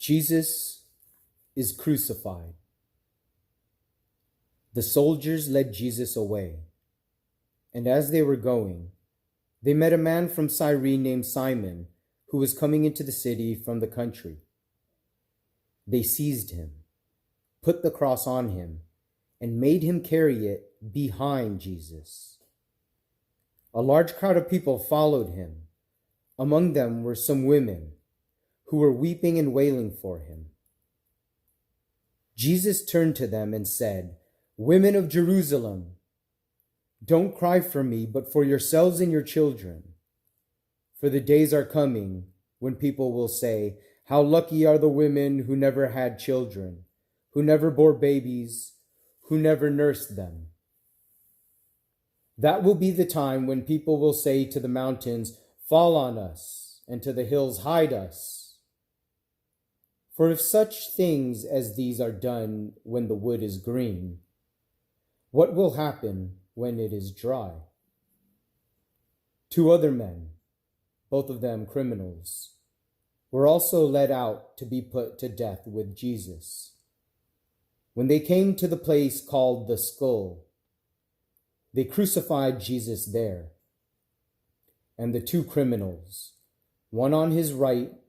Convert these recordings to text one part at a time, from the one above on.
Jesus is crucified. The soldiers led Jesus away, and as they were going, they met a man from Cyrene named Simon, who was coming into the city from the country. They seized him, put the cross on him, and made him carry it behind Jesus. A large crowd of people followed him. Among them were some women who were weeping and wailing for him. Jesus turned to them and said, "Women of Jerusalem, don't cry for me, but for yourselves and your children. For the days are coming when people will say, 'How lucky are the women who never had children, who never bore babies, who never nursed them.' That will be the time when people will say to the mountains, 'Fall on us,' and to the hills, 'Hide us.' For if such things as these are done when the wood is green, what will happen when it is dry?" Two other men, both of them criminals, were also led out to be put to death with Jesus. When they came to the place called the Skull, they crucified Jesus there, and the two criminals, one on his right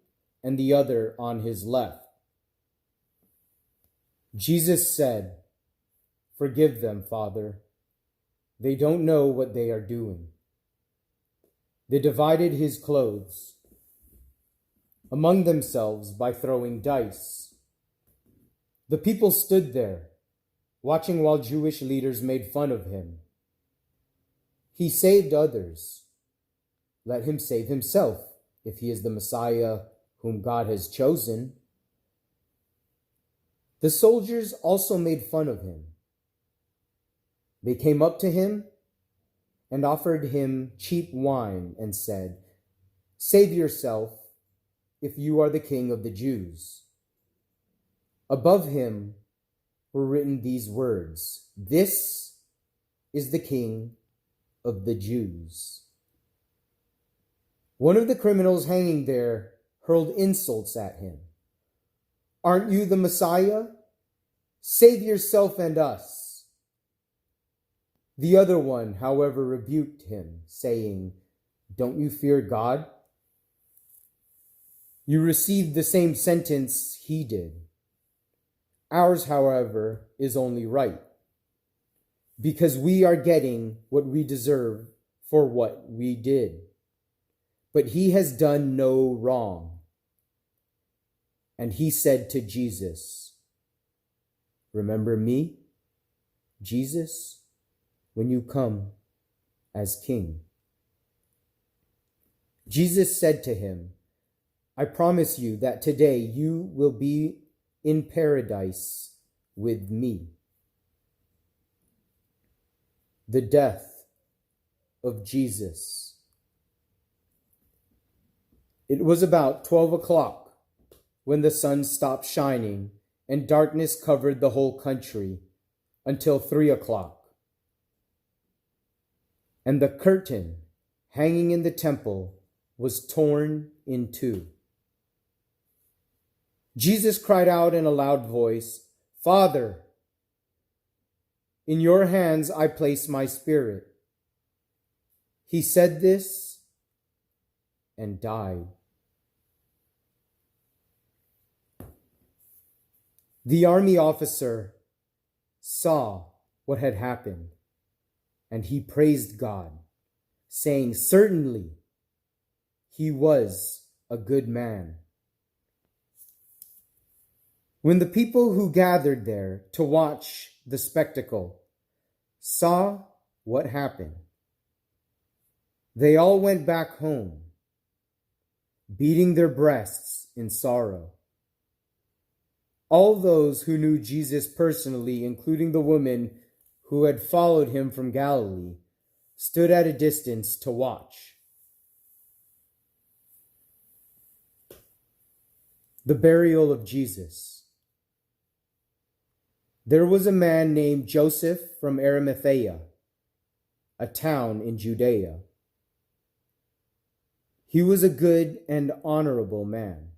and the other on his left. Jesus said, "Forgive them, Father. They don't know what they are doing." They divided his clothes among themselves by throwing dice. The people stood there, watching while Jewish leaders made fun of him. "He saved others. Let him save himself, if he is the Messiah whom God has chosen." The soldiers also made fun of him. They came up to him and offered him cheap wine and said, "Save yourself if you are the king of the Jews." Above him were written these words, "This is the King of the Jews." One of the criminals hanging there hurled insults at him. "Aren't you the Messiah? Save yourself and us." The other one, however, rebuked him, saying, "Don't you fear God? You received the same sentence he did. Ours, however, is only right, because we are getting what we deserve for what we did. But he has done no wrong." And he said to Jesus, "Remember me, Jesus, when you come as king." Jesus said to him, "I promise you that today you will be in paradise with me." The death of Jesus. It was about 12 o'clock when the sun stopped shining and darkness covered the whole country until 3 o'clock. And the curtain hanging in the temple was torn in two. Jesus cried out in a loud voice, "Father, in your hands I place my spirit." He said this and died. The army officer saw what had happened, and he praised God, saying, "Certainly, he was a good man." When the people who gathered there to watch the spectacle saw what happened, they all went back home, beating their breasts in sorrow. All those who knew Jesus personally, including the woman who had followed him from Galilee, stood at a distance to watch. The burial of Jesus. There was a man named Joseph from Arimathea, a town in Judea. He was a good and honorable man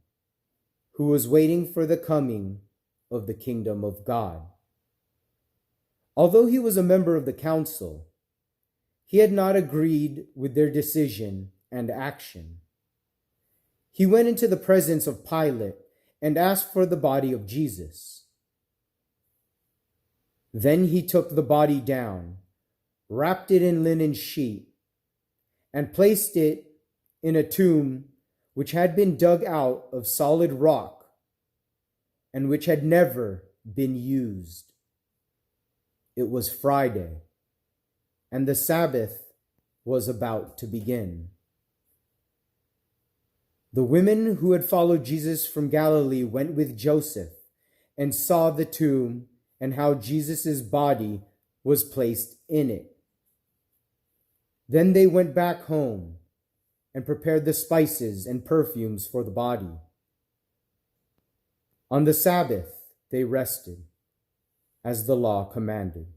who was waiting for the coming of the kingdom of God. Although he was a member of the council, he had not agreed with their decision and action. He went into the presence of Pilate and asked for the body of Jesus. Then he took the body down, wrapped it in linen sheet, and placed it in a tomb which had been dug out of solid rock and which had never been used. It was Friday, and the Sabbath was about to begin. The women who had followed Jesus from Galilee went with Joseph and saw the tomb and how Jesus' body was placed in it. Then they went back home and prepared the spices and perfumes for the body. On the Sabbath, they rested, as the law commanded.